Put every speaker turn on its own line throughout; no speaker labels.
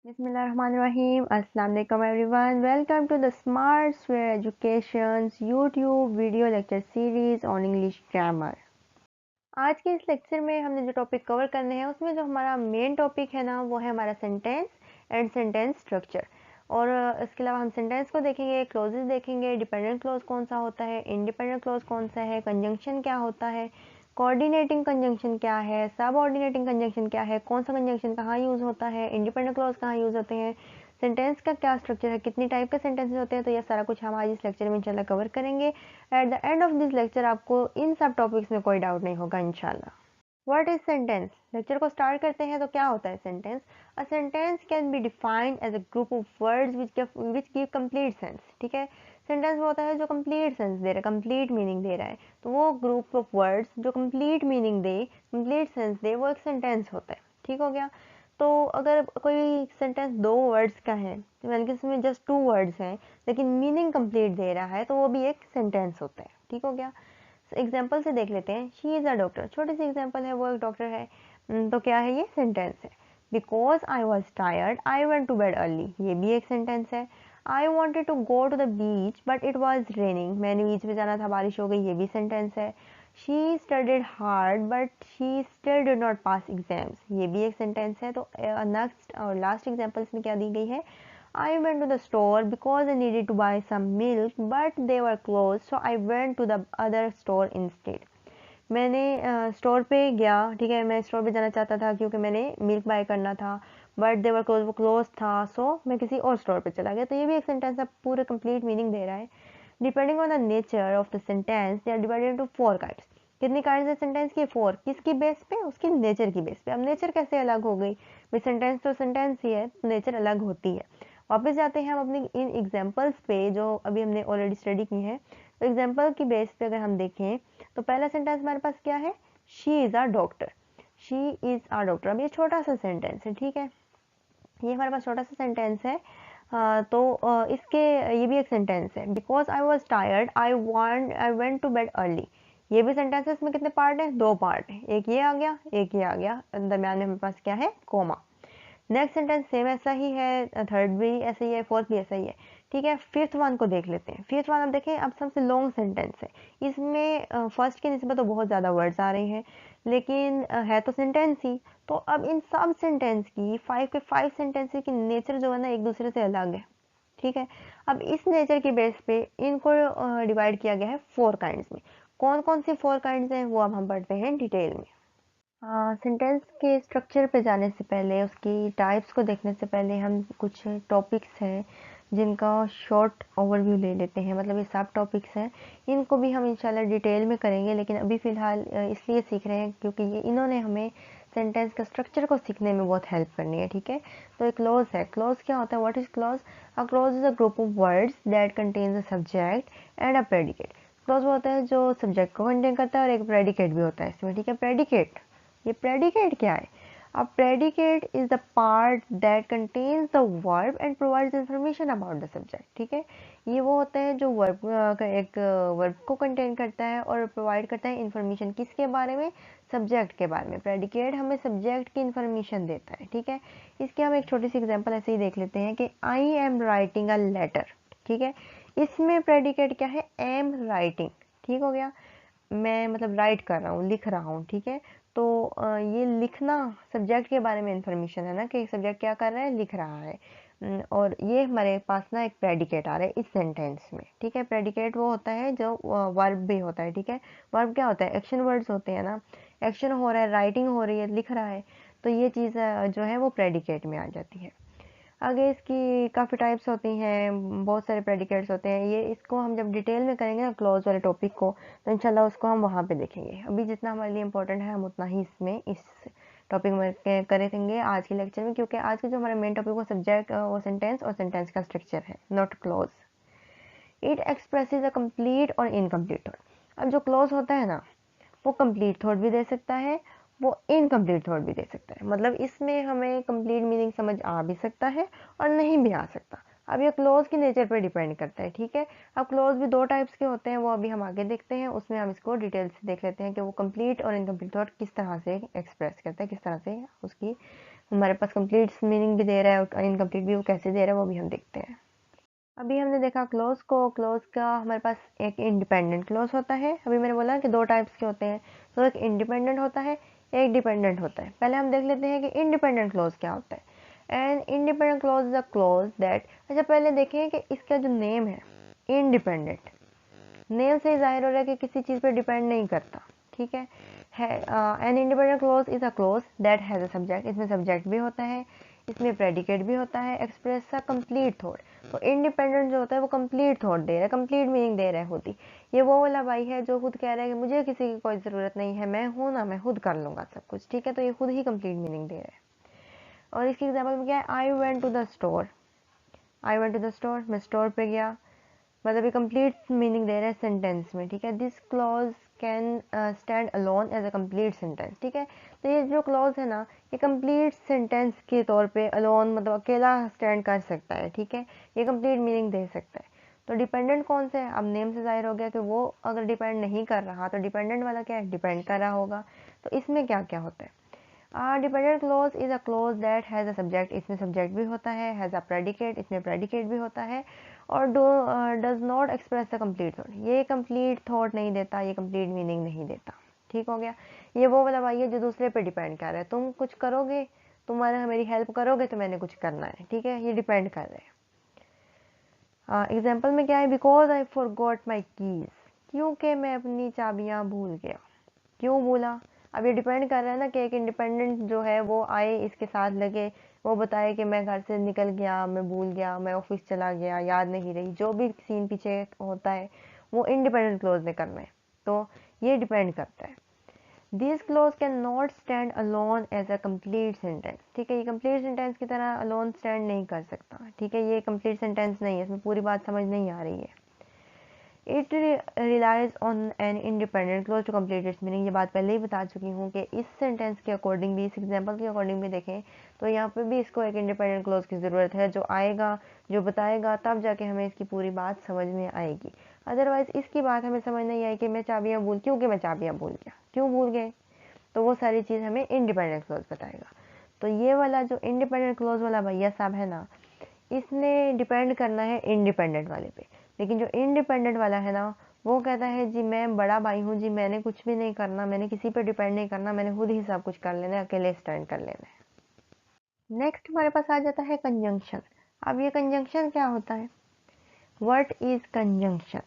Bismillahirrahmanirrahim. Assalamu alaikum everyone. Welcome to the Smart Square Education's YouTube video lecture series on English grammar. आज के इस lecture में हमने जो टॉपिक कवर करने हैं उसमें जो हमारा मेन टॉपिक है ना वो है हमारा सेंटेंस एंड सेंटेंस स्ट्रक्चर। और इसके अलावा हम सेंटेंस को देखेंगे, क्लोजेस देखेंगे, डिपेंडेंट क्लोज कौन सा होता है, इंडिपेंडेंट क्लोज कौन सा है, कंजंक्शन क्या होता है, कोऑर्डिनेटिंग कंजंक्शन क्या है, सबऑर्डिनेटिंग कंजंक्शन क्या है, कौन सा कंजंक्शन कहाँ यूज़ होता है, इंडिपेंडेंट क्लॉज कहाँ यूज़ होते हैं, सेंटेंस का क्या स्ट्रक्चर है, कितनी टाइप के सेंटेंसेस होते हैं। तो ये सारा कुछ हम आज इस लेक्चर में इंशाल्लाह कवर करेंगे। At the end of this lecture आपको इन सब टॉपिक्स में कोई डाउट नहीं होगा इंशाल्लाह। What is sentence? लेक्चर को स्टार्ट करते हैं। तो क्या होता है sentence? A sentence can be defined as a group of words which give complete sense. ठीक है, सेंटेंस वो होता है जो कंप्लीट सेंस दे रहा है, कंप्लीट मीनिंग दे रहा है। तो वो ग्रुप ऑफ वर्ड्स जो complete meaning they, complete sense they, वो एक सेंटेंस होता है। ठीक हो गया। तो अगर कोई सेंटेंस दो वर्ड्स का है, यानी कि इसमें जस्ट टू वर्ड्स हैं लेकिन मीनिंग कंप्लीट दे रहा है, तो वो भी एक सेंटेंस होता है। ठीक हो गया। एग्जाम्पल से देख लेते हैं। शी इज़ अ डॉक्टर, छोटी सी एग्जाम्पल है, वो एक डॉक्टर है। तो क्या है ये? सेंटेंस है। Because I was tired I went to bed early, ये भी एक सेंटेंस है। I wanted to go to the beach but it was raining, मैंने बीच में जाना था, बारिश हो गई, ये भी सेंटेंस है। She studied hard but she still did not pass exams, ये भी एक सेंटेंस है। तो नेक्स्ट और लास्ट एग्जाम्पल में क्या दी गई है? I went to the store because I needed to buy some milk, but they were closed, so I went to the other store instead. मैंने स्टोर पे गया, ठीक है, मैं स्टोर पे जाना चाहता था क्योंकि मैंने मिल्क बाय करना था, बट दे वर क्लोज, वो क्लोज था, सो मैं किसी और स्टोर पे चला गया। तो ये भी एक सेंटेंस है, पूरे कंप्लीट मीनिंग दे रहा है। Depending on the nature of the sentence they are divided into four kinds. कितनी काइंड्स है सेंटेंस की? फोर। किसकी बेस पे? उसकी नेचर की बेस पे। अब नेचर कैसे अलग हो गई भाई? सेंटेंस तो सेंटेंस ही है, नेचर अलग होती है। वापस जाते हैं हम अपनी इन एग्जाम्पल्स पे जो अभी हमने ऑलरेडी स्टडी की हैं। तो एग्जाम्पल की बेस पे अगर हम देखें तो पहला सेंटेंस हमारे पास क्या है? She is a doctor. She is a doctor. अब ये छोटा सा सेंटेंस है, ठीक है, ये हमारे पास छोटा सा सेंटेंस है। इसके ये भी एक सेंटेंस है। Because I was tired I went to bed early, ये भी सेंटेंस है। इसमें कितने पार्ट हैं? दो पार्ट हैं, एक ये आ गया, एक ये आ गया, दरम्यान में हमारे पास क्या है? कोमा। नेक्स्ट सेंटेंस सेम ऐसा ही है, थर्ड भी ऐसा ही है, फोर्थ भी ऐसा ही है। ठीक है, फिफ्थ वन को देख लेते हैं। फिफ्थ वन अब देखें, अब सबसे लॉन्ग सेंटेंस है। इसमें फर्स्ट की निस्बत तो बहुत ज़्यादा वर्ड्स आ रहे हैं, लेकिन है तो सेंटेंस ही। तो अब इन सब सेंटेंस की फाइव के फाइव सेंटेंस की नेचर जो है ना एक दूसरे से अलग है। ठीक है, अब इस नेचर के बेस पे इनको डिवाइड किया गया है फोर काइंड्स में। कौन कौन सी फोर काइंड्स हैं वो अब हम पढ़ते हैं डिटेल में। सेंटेंस के स्ट्रक्चर पे जाने से पहले, उसकी टाइप्स को देखने से पहले हम कुछ टॉपिक्स हैं जिनका शॉर्ट ओवरव्यू ले लेते हैं। मतलब ये सब टॉपिक्स हैं, इनको भी हम इंशाल्लाह डिटेल में करेंगे, लेकिन अभी फ़िलहाल इसलिए सीख रहे हैं क्योंकि ये इन्होंने हमें सेंटेंस का स्ट्रक्चर को सीखने में बहुत हेल्प करनी है। ठीक है, तो एक क्लॉज है। क्लॉज क्या होता है? What is clause? A clause is a group of words that contains a subject and a predicate. Clause वो होता है जो सब्जेक्ट को कंटेन करता है और एक प्रेडिकेट भी होता है इसमें। ठीक है, प्रेडिकेट, ये प्रेडिकेट क्या है? A predicate is the part that contains the verb and provides information about the subject. ठीक है, ये वो होता है जो वर्ब का एक वर्ब को कंटेन करता है और प्रोवाइड करता है इंफॉर्मेशन किसके बारे में? सब्जेक्ट के बारे में। प्रेडिकेट हमें सब्जेक्ट की इंफॉर्मेशन देता है। ठीक है, इसकी हम एक छोटी सी एग्जांपल ऐसे ही देख लेते हैं कि I am writing a letter. ठीक है, इसमें प्रेडिकेट क्या है? Am writing. ठीक हो गया, मैं मतलब राइट कर रहा हूँ, लिख रहा हूँ। ठीक है, तो ये लिखना सब्जेक्ट के बारे में इंफॉर्मेशन है ना, कि सब्जेक्ट क्या कर रहा है? लिख रहा है। और ये हमारे पास ना एक प्रेडिकेट आ रहा है इस सेंटेंस में। ठीक है, प्रेडिकेट वो होता है जो वर्ब भी होता है। ठीक है, वर्ब क्या होता है? एक्शन वर्ड्स होते हैं ना, एक्शन हो रहा है, राइटिंग हो रही है, लिख रहा है, तो ये चीज़ जो है वो प्रेडिकेट में आ जाती है। आगे इसकी काफ़ी टाइप्स होती हैं, बहुत सारे प्रेडिकेट्स होते हैं। ये इसको हम जब डिटेल में करेंगे ना क्लॉज वाले टॉपिक को, तो इंशाल्लाह उसको हम वहाँ पे देखेंगे। अभी जितना हमारे लिए इम्पोर्टेंट है हम उतना ही इसमें इस टॉपिक में करेंगे आज के लेक्चर में, क्योंकि आज के जो हमारा मेन टॉपिक वो सब्जेक्ट वो सेंटेंस और सेंटेंस का स्ट्रक्चर है, not clause. It expresses a complete और इनकम्प्लीट थॉट। अब जो क्लॉज होता है ना वो कंप्लीट थॉट भी दे सकता है, वो इनकम्प्लीट थॉट भी दे सकता है। मतलब इसमें हमें कंप्लीट मीनिंग समझ आ भी सकता है और नहीं भी आ सकता। अब ये क्लोज की नेचर पर डिपेंड करता है। ठीक है, अब क्लोज भी दो टाइप्स के होते हैं, वो अभी हम आगे देखते हैं, उसमें हम इसको डिटेल से देख लेते हैं कि वो कंप्लीट और इनकम्प्लीट थॉट किस तरह से एक्सप्रेस करता है, किस तरह से उसकी हमारे पास कंप्लीट मीनिंग भी दे रहा है और इनकम्प्लीट भी वो कैसे दे रहा है वो भी हम देखते हैं। अभी हमने देखा क्लोज को। क्लोज का हमारे पास एक इंडिपेंडेंट क्लोज होता है। अभी मैंने बोला कि दो टाइप्स के होते हैं, तो एक इंडिपेंडेंट होता है, एक डिपेंडेंट होता है। पहले हम देख लेते हैं कि इंडिपेंडेंट क्लोज क्या होता है। And independent clause is a close that, अच्छा पहले देखें कि इसका जो नेम है इंडिपेंडेंट, नेम से जाहिर हो रहा है कि किसी चीज़ पर डिपेंड नहीं करता, ठीक है। N independent close is a close that has a subject, इसमें सब्जेक्ट भी होता है, इसमें प्रेडिकेट भी होता है, एक्सप्रेस अ कंप्लीट थॉट। तो इंडिपेंडेंट जो होता है वो कंप्लीट थॉट दे रहा है, कंप्लीट मीनिंग दे रहा है खुद ही। ये वो वाला भाई है जो खुद कह रहा है कि मुझे किसी की कोई ज़रूरत नहीं है, मैं हूँ ना, मैं खुद कर लूँगा सब कुछ, ठीक है। तो ये खुद ही कंप्लीट मीनिंग दे रहा है। और इसकी एग्जाम्पल में क्या है, I went to the store. I went to the store, मैं स्टोर पे गया, मतलब ये कंप्लीट मीनिंग दे रहा है सेंटेंस में, ठीक है। This clause can stand alone as a complete sentence, ठीक है। तो ये जो क्लॉज है ना, ये कंप्लीट सेंटेंस के तौर पे अलोन मतलब अकेला स्टैंड कर सकता है, ठीक है। ये कंप्लीट मीनिंग दे सकता है। तो डिपेंडेंट कौन सा है, अब नेम से जाहिर हो गया कि वो अगर डिपेंड नहीं कर रहा तो डिपेंडेंट वाला क्या है, डिपेंड कर रहा होगा। तो इसमें क्या क्या होता है, dependent close is a close that has a subject, इसमें सब्जेक्ट भी होता है, हैज़ अ प्रेडिकेट, इसमें प्रेडिकेट भी होता है, और does not express the complete thought, ये कंप्लीट थॉट नहीं देता, ये कंप्लीट मीनिंग नहीं देता, ठीक हो गया। ये वो वाला भाई है जो दूसरे पे डिपेंड कर रहा है, तुम कुछ करोगे, तुम्हारा मेरी हेल्प करोगे तो मैंने कुछ करना है, ठीक है, ये डिपेंड कर रहे हैं। एग्जाम्पल में क्या है, because I forgot my keys, क्योंकि मैं अपनी चाबियाँ भूल गया। क्यों भूला, अब ये डिपेंड कर रहा है ना कि एक इंडिपेंडेंट जो है वो आए, इसके साथ लगे, वो बताए कि मैं घर से निकल गया, मैं भूल गया, मैं ऑफिस चला गया, याद नहीं रही, जो भी सीन पीछे होता है वो इंडिपेंडेंट क्लोज ने करना है। तो ये डिपेंड करता है। This clause can not stand alone as a complete sentence, ठीक है। ये कम्प्लीट सेंटेंस की तरह अलोन स्टैंड नहीं कर सकता, ठीक है। ये कम्प्लीट सेंटेंस नहीं है, इसमें पूरी बात समझ नहीं आ रही है। It relies on an independent clause to complete its meaning, ये बात पहले ही बता चुकी हूँ कि इस सेंटेंस के अकॉर्डिंग भी, इस एग्जाम्पल के अकॉर्डिंग भी देखें तो यहाँ पे भी इसको एक इंडिपेंडेंट क्लोज की ज़रूरत है, जो आएगा, जो बताएगा, तब जाके हमें इसकी पूरी बात समझ में आएगी। अदरवाइज इसकी बात हमें समझ नहीं आई कि मैं चाबियाँ भूल, क्योंकि मैं चाबियाँ भूल गया, क्यों भूल गए, तो वो सारी चीज़ हमें इंडिपेंडेंट क्लोज बताएगा। तो ये वाला जो इंडिपेंडेंट क्लोज वाला भैया साहब है ना, इसने डिपेंड करना है इंडिपेंडेंट वाले पे। लेकिन जो इंडिपेंडेंट वाला है ना, वो कहता है जी मैं बड़ा भाई हूँ जी, मैंने कुछ भी नहीं करना, मैंने किसी पे डिपेंड नहीं करना, मैंने खुद ही सब कुछ कर लेना है, अकेले स्टैंड कर लेना है। नेक्स्ट हमारे पास आ जाता है कंजंक्शन। अब ये कंजंक्शन क्या होता है, what is conjunction.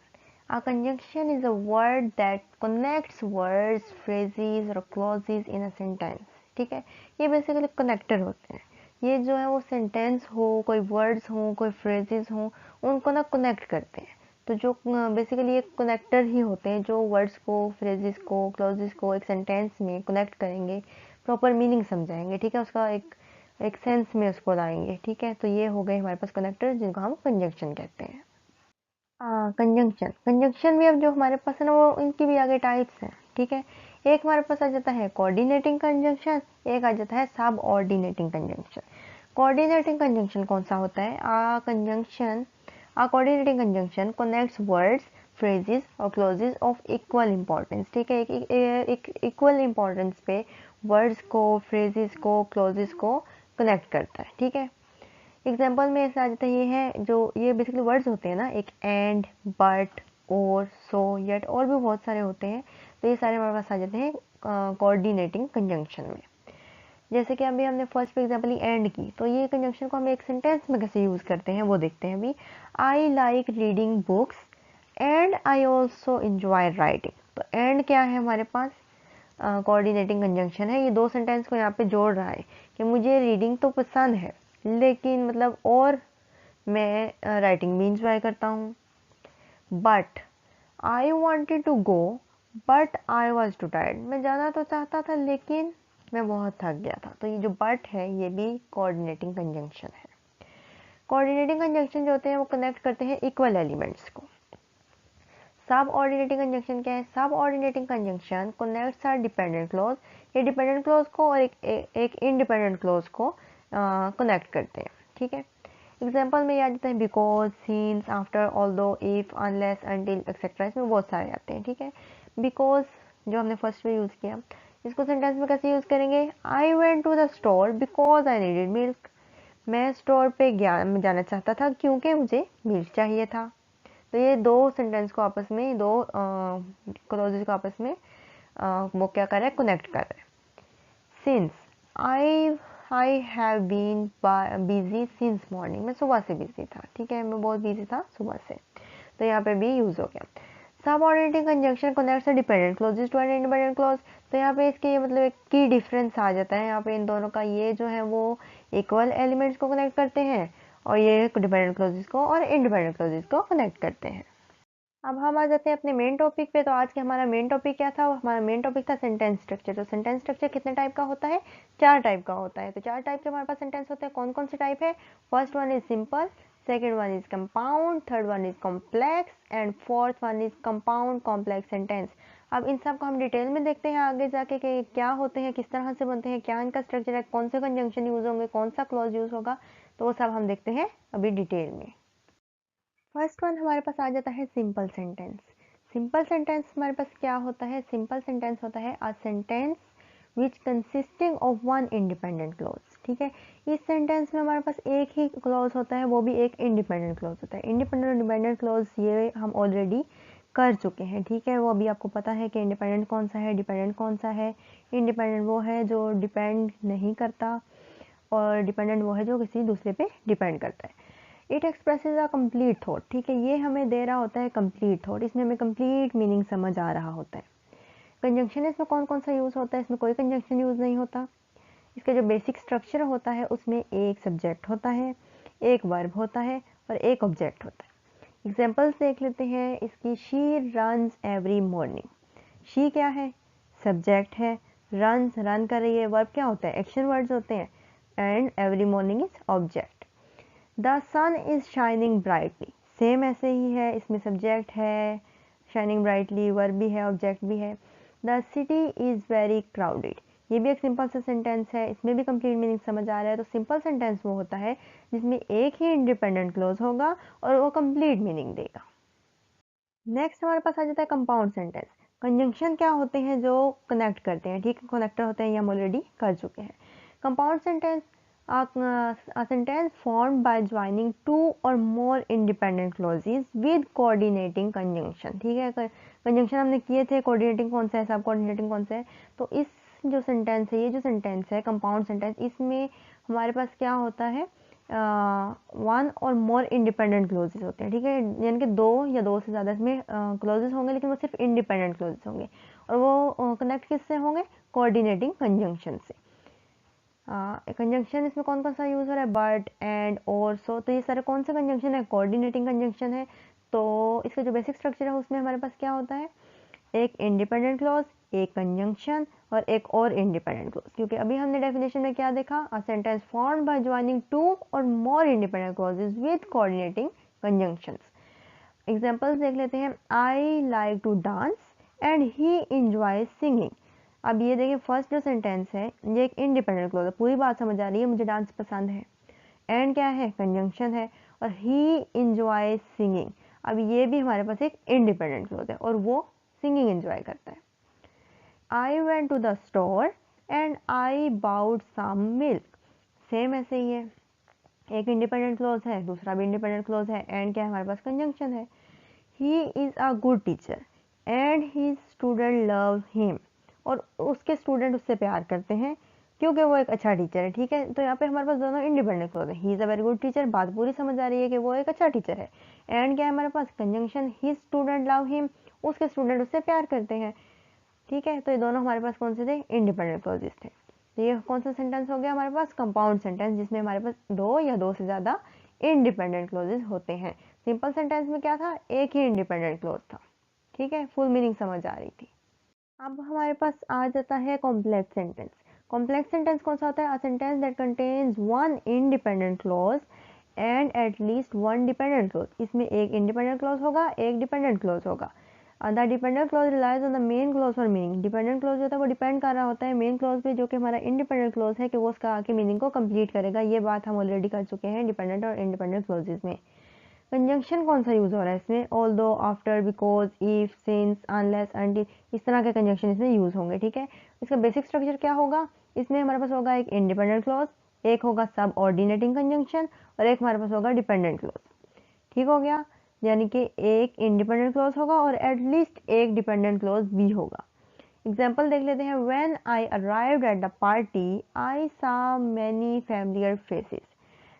A conjunction is a word that connects words, phrases or clauses in a sentence, ठीक है। ये बेसिकली कनेक्टर होते हैं, ये जो है वो सेंटेंस हो, कोई वर्ड्स हो, कोई फ्रेजेस हो, उनको ना कनेक्ट करते हैं। तो जो बेसिकली ये कनेक्टर ही होते हैं जो वर्ड्स को, फ्रेजेस को, क्लॉजेस को एक सेंटेंस में कनेक्ट करेंगे, प्रॉपर मीनिंग समझाएंगे, ठीक है, उसका एक सेंस में उसको लाएंगे, ठीक है। तो ये हो गए हमारे पास कनेक्टर, जिनको हम कंजंक्शन कहते हैं। कंजंक्शन, कंजंक्शन भी अब जो हमारे पास है ना, वो इनकी भी आगे टाइप्स हैं, ठीक है। एक हमारे पास आ जाता है कोऑर्डिनेटिंग कंजंक्शन, एक आ जाता है subordinating conjunction. Coordinating conjunction कौन सा होता है, a coordinating conjunction connects words, phrases और क्लोजेस ऑफ इक्वल इंपॉर्टेंस, ठीक है। एक इक्वल इंपॉर्टेंस पे वर्ड्स को, फ्रेजेस को, क्लोजेस को कनेक्ट करता है, ठीक है। एग्जाम्पल में ऐसा आ जाता है, ये है जो ये बेसिकली वर्ड्स होते हैं ना, एक एंड, बट, और, सो, येट, और भी बहुत सारे होते हैं। तो ये सारे हमारे पास आ जाते हैं कोऑर्डिनेटिंग कंजंक्शन में। जैसे कि अभी हमने फर्स्ट पे एग्जाम्पल ही एंड की, तो ये कंजंक्शन को हम एक सेंटेंस में कैसे यूज़ करते हैं वो देखते हैं अभी। I like reading books and I also enjoy writing. तो एंड क्या है हमारे पास, कोऑर्डिनेटिंग कंजंक्शन है, ये दो सेंटेंस को यहाँ पे जोड़ रहा है कि मुझे रीडिंग तो पसंद है, लेकिन मतलब और मैं राइटिंग भी इंजॉय करता हूँ। But I wanted to go but I was too tired, मैं जाना तो चाहता था लेकिन मैं बहुत थक गया था। तो ये जो बट है ये भी कोऑर्डिनेटिंग कंजंक्शन है। कोऑर्डिनेटिंग कंजंक्शन जो होते हैं वो कनेक्ट करते हैं इक्वल एलिमेंट्स को। सब ऑर्डिनेटिंग कंजंक्शन क्या है, subordinating conjunction connects are dependent clause, ये डिपेंडेंट क्लोज को और एक इंडिपेंडेंट क्लोज को कनेक्ट करते हैं, ठीक है। एग्जाम्पल में आ जाता है because, since, after, although, if, unless, until, etcetera, इसमें बहुत सारे आते हैं, ठीक है। बिकॉज जो हमने फर्स्ट में यूज़ किया, इसको सेंटेंस में कैसे यूज़ करेंगे? I went to the store because I needed milk. मैं स्टोर पे जाना चाहता था क्योंकि मुझे मिल्क चाहिए था। तो ये दो सेंटेंस को आपस में, दो क्लॉजेज को आपस में वो क्या कर रहा है, कनेक्ट कर रहा है। Since I have been busy since morning, मैं सुबह से बिजी था, ठीक है, मैं बहुत बिजी था सुबह से, तो यहाँ पे भी यूज हो गया। Subordinating conjunction connects dependent clauses to an independent clause. तो यहाँ पे इसके मतलब एक की डिफरेंस आ जाता है यहाँ पे इन दोनों का, ये जो है वो इक्वल एलिमेंट्स को कनेक्ट करते हैं और ये डिपेंडेंट क्लॉजेज को और इंडिपेंडेंट क्लॉजेज को कनेक्ट करते हैं। अब हम आ जाते हैं अपने मेन टॉपिक पे। तो आज के हमारा मेन टॉपिक क्या था? हमारा मेन टॉपिक था सेंटेंस स्ट्रक्चर। तो सेंटेंस स्ट्रक्चर कितने टाइप का होता है? 4 टाइप का होता है। तो 4 टाइप के हमारे पास सेंटेंस होते हैं। कौन कौन से टाइप है? First one is simple, second one is compound, third one is complex and fourth one is compound complex sentence. अब इन सब को हम डिटेल में देखते हैं आगे जाके कि क्या होते हैं, किस तरह से बनते हैं, क्या इनका स्ट्रक्चर है, कौन से कंजंक्शन यूज होंगे, कौन सा क्लॉज यूज होगा, तो वो सब हम देखते हैं अभी डिटेल में। फर्स्ट वन हमारे पास आ जाता है सिंपल सेंटेंस। सिंपल सेंटेंस हमारे पास क्या होता है? सिंपल सेंटेंस होता है a sentence which consisting of one independent clause. ठीक है, इस सेंटेंस में हमारे पास एक ही क्लॉज होता है, वो भी एक इंडिपेंडेंट क्लॉज होता है। इंडिपेंडेंट और डिपेंडेंट क्लॉज ये हम ऑलरेडी कर चुके हैं, ठीक है, वो अभी आपको पता है कि इंडिपेंडेंट कौन सा है, डिपेंडेंट कौन सा है। इंडिपेंडेंट वो है जो डिपेंड नहीं करता और डिपेंडेंट वो है जो किसी दूसरे पे डिपेंड करता है। It expresses a complete thought. ठीक है, ये हमें दे रहा होता है कंप्लीट थॉट, इसमें हमें कंप्लीट मीनिंग समझ आ रहा होता है। कंजंक्शन इसमें कौन कौन सा यूज़ होता है? इसमें कोई कंजंक्शन यूज़ नहीं होता। इसका जो बेसिक स्ट्रक्चर होता है उसमें एक सब्जेक्ट होता है, एक वर्ब होता है और एक ऑब्जेक्ट होता है। एग्जाम्पल्स देख लेते हैं इसकी। She runs every morning. She क्या है? सब्जेक्ट है। रन्स रन कर रही है, वर्ब क्या होता है? एक्शन वर्ड्स होते हैं। And every morning is object. The sun is shining brightly, same ऐसे ही है, इसमें सब्जेक्ट है, शाइनिंग ब्राइटली वर्ब भी है, ऑब्जेक्ट भी है। The city is very crowded, ये भी एक सिंपल सा सेंटेंस है, इसमें भी कंप्लीट मीनिंग समझ आ रहा है। तो सिंपल सेंटेंस वो होता है जिसमें एक ही इंडिपेंडेंट क्लॉज होगा और वो कंप्लीट मीनिंग देगा। नेक्स्ट हमारे पास आ जाता है कंपाउंड सेंटेंस। कंजंक्शन क्या होते हैं? जो कनेक्ट करते हैं, ठीक है, कनेक्टर होते हैं, ये हम ऑलरेडी कर चुके हैं। Compound sentence a sentence formed by joining two or more independent clauses with coordinating conjunction। ठीक है, कंजंक्शन हमने किए थे, कोऑर्डिनेटिंग कौन सा है, सब कोऑर्डिनेटिंग कौन सा है। तो इस जो सेंटेंस है, ये जो सेंटेंस है कंपाउंड सेंटेंस, इसमें हमारे पास क्या होता है? वन और मोर इंडिपेंडेंट क्लोजेस होते हैं। ठीक है, यानी कि दो या दो से ज़्यादा इसमें क्लोजेस होंगे, लेकिन वो सिर्फ इंडिपेंडेंट क्लोजेस होंगे और वो कनेक्ट किससे होंगे? कोऑर्डिनेटिंग कंजंक्शन से। कंजंक्शन इसमें कौन कौन सा यूज हो रहा है? बट, एंड, और, सो। तो ये सारे कौन से कंजंक्शन है? कोऑर्डिनेटिंग कंजंक्शन है। तो इसका जो बेसिक स्ट्रक्चर है उसमें हमारे पास क्या होता है? एक इंडिपेंडेंट क्लॉज, एक कंजंक्शन और एक और इंडिपेंडेंट क्लॉज। क्योंकि अभी हमने डेफिनेशन में क्या देखा? A sentence formed by joining two or more independent clauses with coordinating conjunctions. Examples देख लेते हैं। I like to dance and he enjoy singing. अब ये देखिए, फर्स्ट जो सेंटेंस है ये एक इंडिपेंडेंट क्लॉज है, पूरी बात समझ आ रही है, मुझे डांस पसंद है। एंड क्या है? कंजंक्शन है। और ही एंजॉय सिंगिंग, अब ये भी हमारे पास एक इंडिपेंडेंट क्लॉज है और वो सिंगिंग एंजॉय करता है। I went to the store and I bought some milk, same ऐसे ही है, एक इंडिपेंडेंट क्लॉज है, दूसरा भी इंडिपेंडेंट क्लॉज है। एंड क्या है? हमारे पास कंजंक्शन है। He is a good teacher and his student love him, और उसके स्टूडेंट उससे प्यार करते हैं क्योंकि वो एक अच्छा टीचर है। ठीक है, तो यहाँ पे हमारे पास दोनों इंडिपेंडेंट क्लॉज है। He is a very good teacher, बात पूरी समझ आ रही है कि वो एक अच्छा टीचर है। एंड क्या है हमारे पास? Conjunction, his student love him, उसके स्टूडेंट उससे प्यार करते हैं। ठीक है, तो ये दोनों हमारे पास कौन से थे? इंडिपेंडेंट क्लॉजेस थे। तो ये कौन सा सेंटेंस हो गया हमारे पास? कंपाउंड सेंटेंस, जिसमें हमारे पास दो या दो से ज्यादा इंडिपेंडेंट क्लॉजेस होते हैं। सिंपल सेंटेंस में क्या था? एक ही इंडिपेंडेंट क्लॉज था। ठीक है, फुल मीनिंग समझ आ रही थी। अब हमारे पास आ जाता है कॉम्प्लेक्स सेंटेंस। कॉम्प्लेक्स सेंटेंस कौन सा होता है? A sentence that contains one independent clause and at least one dependent clause. इसमें एक इंडिपेंडेंट क्लॉज होगा, एक डिपेंडेंट क्लॉज होगा। The dependent clause relies on the main clause for meaning. Dependent clause जो होता है वो डिपेंड कर रहा होता है मेन क्लॉज पे, जो कि हमारा इंडिपेंडेंट क्लॉज है, कि वो उसका आके मीनिंग को कंप्लीट करेगा। ये बात हम ऑलरेडी कर चुके हैं डिपेंडेंट और इंडिपेंडेंट क्लॉजेज में। कंजंक्शन कौन सा यूज हो रहा है इसमें, although, after, because, if, since, unless, until, इस तरह के कंजंक्शन इसमें यूज होंगे। ठीक है, इसका बेसिक स्ट्रक्चर क्या होगा, इसमें हमारे पास होगा एक इंडिपेंडेंट क्लॉज, एक होगा सब ऑर्डिनेटिंग कंजंक्शन और एक हमारे पास होगा डिपेंडेंट क्लॉज। ठीक हो गया, यानी कि एक इंडिपेंडेंट क्लॉज होगा और एटलीस्ट एक डिपेंडेंट क्लॉज भी होगा। एग्जाम्पल देख लेते हैं। When I arrived at the party I saw many familiar faces.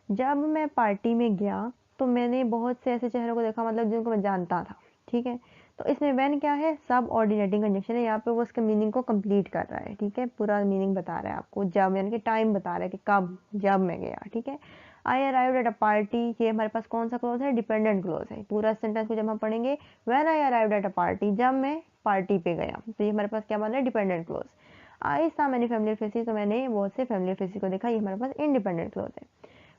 जब मैं पार्टी में गया तो मैंने बहुत से ऐसे चेहरों को देखा, मतलब जिनको मैं जानता था। ठीक है, तो इसमें व्हेन क्या है, सब ऑर्डिनेटिंग कंजंक्शन है, यहाँ पे वो उसके मीनिंग को कंप्लीट कर रहा है। ठीक है, पूरा मीनिंग बता रहा है आपको, जब यानी कि टाइम बता रहा है कि कब, जब मैं गया। ठीक है, आई अराइव्ड एट अ पार्टी, ये हमारे पास कौन सा क्लोज है, डिपेंडेंट क्लोज है। पूरा सेंटेंस को जब हम पढ़ेंगे, when I arrived at a party, जब मैं पार्टी पे गया, तो ये हमारे पास क्या बन रहा है, डिपेंडेंट क्लोज। आई सा मैनी फैमिली फेसेस, तो मैंने बहुत से फैमिली फेसेस को देखा, ये हमारे पास इंडिपेंडेंट क्लोज है।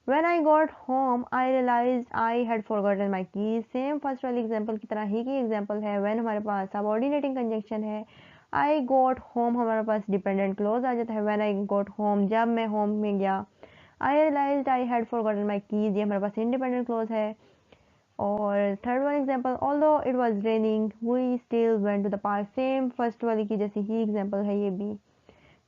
When I got home, I realized I had forgotten my keys. Same first वाली एग्जाम्पल की तरह ही की एग्जाम्पल है। when हमारे पास सबऑर्डिनेटिंग कंजंक्शन है, I got home हमारे पास डिपेंडेंट क्लोज आ जाता है। when I got home, जब मैं होम में गया। I realized I had forgotten my keys, ये हमारे पास इंडिपेंडेंट क्लोज है। और third one example, although it was raining, we still went to the park. Same first वाली की जैसी ही एग्जाम्पल है ये भी।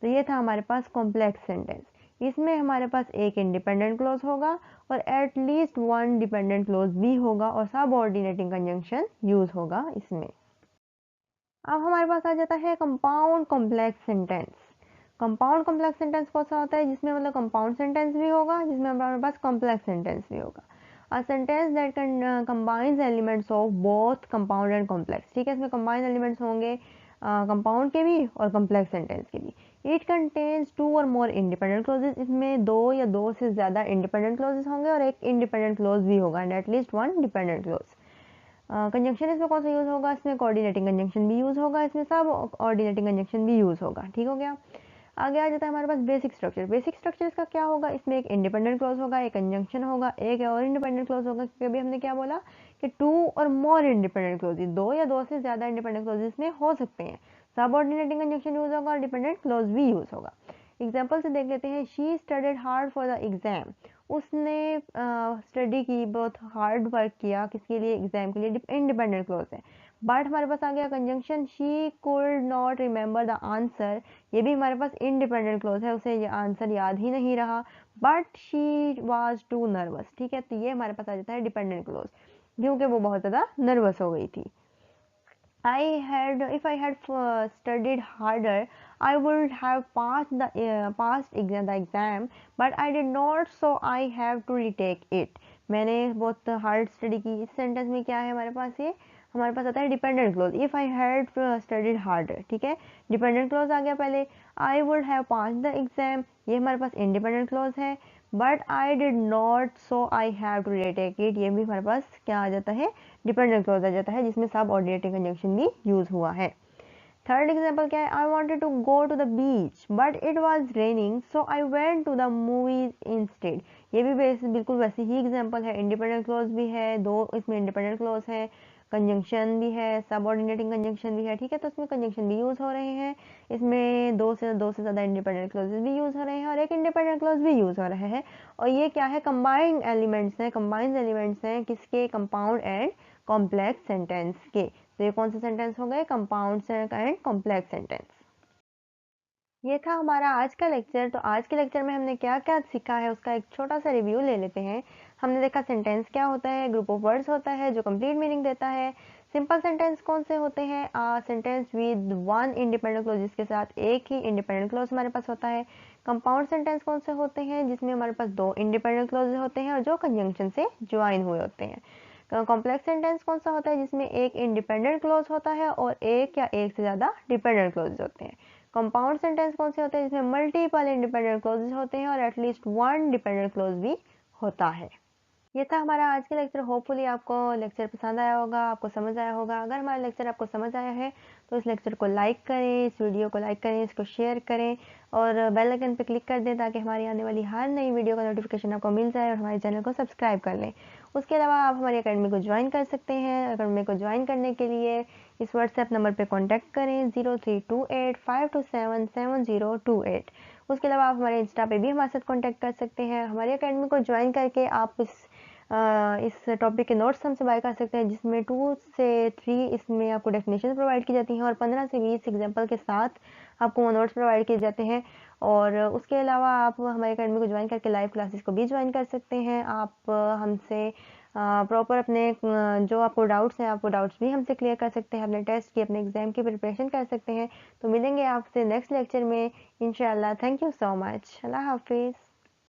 तो ये था हमारे पास कॉम्प्लेक्स सेंटेंस। इसमें हमारे पास एक इंडिपेंडेंट क्लोज होगा और एटलीस्ट वन डिपेंडेंट क्लोज भी होगा और सब ऑर्डिनेटिंग कंजंक्शन यूज होगा इसमें। अब हमारे पास आ जाता है compound complex sentence. Compound complex sentence कौन सा होता है, जिसमें मतलब कंपाउंड सेंटेंस भी होगा, जिसमें हमारे पास कॉम्प्लेक्स सेंटेंस भी होगा। अ sentence that combines elements of both compound and complex. ठीक है, इसमें कंबाइंड एलिमेंट्स होंगे कंपाउंड के भी और कॉम्प्लेक्स सेंटेंस के भी। It contains two or more independent closes, इसमें दो या दो से ज्यादा इंडिपेंडेंट क्लोजेस होंगे और एक इंडिपेंडेंट क्लोज भी होगा and at least one dependent clause. Conjunction इसमें कौन सा यूज होगा, इसमें कोऑर्डिनेटिंग कंजंक्शन भी यूज होगा, इसमें सब ऑर्डिनेटिंग कंजंक्शन भी यूज होगा। ठीक हो गया, आगे आ जाता है हमारे पास बेसिक स्ट्रक्चर। बेसिक स्ट्रक्चर इसका क्या होगा, इसमें एक इंडिपेंडेंट क्लॉज होगा, एक कंजंक्शन होगा, एक और इंडिपेंडेंट क्लॉज होगा, क्योंकि अभी हमने क्या बोला कि to or more independent clauses, दो या दो से ज्यादा इंडिपेंडेंट क्लॉजेस में हो सकते हैं। सब ऑर्डिनेटिंग कंजंक्शन यूज होगा और डिपेंडेंट क्लॉज भी यूज होगा। एग्जाम्पल से देख लेते हैं। She studied hard for the exam, उसने स्टडी की, बहुत हार्ड वर्क किया, किसके लिए, एग्जाम के लिए, इंडिपेंडेंट क्लॉज है। बट हमारे पास आ गया conjunction, she could not remember the answer, ये भी हमारे पास इंडिपेंडेंट क्लॉज है, उसे ये आंसर याद ही नहीं रहा। But she was too nervous. ठीक है, तो ये हमारे पास आ जाता है डिपेंडेंट क्लॉज, क्योंकि वो बहुत ज्यादा नर्वस हो गई थी। if I had studied harder, I would have the exam, but I did not, so I have to retake it. मैंने बहुत हार्ड स्टडी की। इस सेंटेंस में क्या है हमारे पास, ये हमारे पास आता है dependent clause. If I had studied harder, ठीक है, डिपेंडेंट क्लोज आ गया पहले। I would have pass the exam, ये हमारे पास इंडिपेंडेंट क्लोज है। But I did not, so I have to retake it, ये भी हमारे पास क्या आ जाता है, डिपेंडेंट क्लॉज आ जाता है, जिसमें सब ऑर्डिनेटिंग कंजंक्शन भी यूज हुआ है। थर्ड एग्जाम्पल क्या है, I wanted to go to the beach but it was raining, so I went to the movies instead, ये भी बिल्कुल वैसी ही एग्जाम्पल है। इंडिपेंडेंट क्लॉज भी है, दो इसमें इंडिपेंडेंट क्लॉज है, कंजंक्शन भी है, सब ऑर्डिनेटिंग कंजंक्शन भी है। ठीक है, तो इसमें कंजंक्शन भी यूज हो रहे हैं, इसमें दो से ज्यादा इंडिपेंडेंट क्लॉजेस भी यूज हो रहे हैं और एक इंडिपेंडेंट क्लॉज भी यूज हो रहे हैं। और ये क्या है, कंबाइंड एलिमेंट्स हैं, कंबाइंड एलिमेंट्स हैं किसके, कंपाउंड एंड कॉम्प्लेक्स सेंटेंस के। तो ये कौन से सेंटेंस हो गए, कंपाउंड एंड कॉम्प्लेक्स सेंटेंस। ये था हमारा आज का लेक्चर। तो आज के लेक्चर में हमने क्या क्या सीखा है उसका एक छोटा सा रिव्यू ले लेते हैं। हमने देखा सेंटेंस क्या होता है, ग्रुप ऑफ वर्ड्स होता है जो कंप्लीट मीनिंग देता है। सिंपल सेंटेंस कौन से होते हैं, sentence with one independent clause, जिसके साथ एक ही इंडिपेंडेंट क्लॉज हमारे पास होता है। कंपाउंड सेंटेंस कौन से होते हैं, जिसमें हमारे पास दो इंडिपेंडेंट क्लॉज होते हैं और जो कंजंक्शन से ज्वाइन हुए होते हैं। कॉम्प्लेक्स सेंटेंस कौन सा होता है, जिसमें एक इंडिपेंडेंट क्लॉज होता है और एक या एक से ज्यादा डिपेंडेंट क्लॉज होते हैं। कंपाउंड सेंटेंस कौन से होते हैं, जिसमें मल्टीपल इंडिपेंडेंट क्लॉजेस होते हैं और एटलीस्ट वन डिपेंडेंट क्लॉज भी होता है। ये था हमारा आज का लेक्चर। होपफुली आपको लेक्चर पसंद आया होगा, आपको समझ आया होगा। अगर हमारा लेक्चर आपको समझ आया है तो इस लेक्चर को लाइक करें, इस वीडियो को लाइक करें, इसको शेयर करें और बेल आइकन पर क्लिक कर दें ताकि हमारी आने वाली हर नई वीडियो का नोटिफिकेशन आपको मिल जाए और हमारे चैनल को सब्सक्राइब कर लें। उसके अलावा आप हमारी अकेडमी को ज्वाइन कर सकते हैं। अकेडमी को ज्वाइन करने के लिए इस व्हाट्सएप नंबर पर कॉन्टैक्ट करें 032852777028। उसके अलावा आप हमारे इंस्टा पे भी हमारे साथ कॉन्टैक्ट कर सकते हैं। हमारी अकेडमी को ज्वाइन करके आप इस इस टॉपिक के नोट्स हमसे बाय कर सकते हैं, जिसमें 2 से 3 इसमें आपको डेफिनेशन प्रोवाइड की जाती हैं और 15 से 20 एग्जाम्पल के साथ आपको वो नोट्स प्रोवाइड किए जाते हैं। और उसके अलावा आप हमारे अकेडमी को ज्वाइन करके लाइव क्लासेस को भी ज्वाइन कर सकते हैं। आप हमसे प्रॉपर अपने जो आपको डाउट्स हैं, आप वो डाउट्स भी हमसे क्लियर कर सकते हैं, अपने टेस्ट की, अपने एग्जाम की प्रिपरेशन कर सकते हैं। तो मिलेंगे आपसे नेक्स्ट लेक्चर में इंशाल्लाह। Thank you so much. अल्लाह हाफिज़।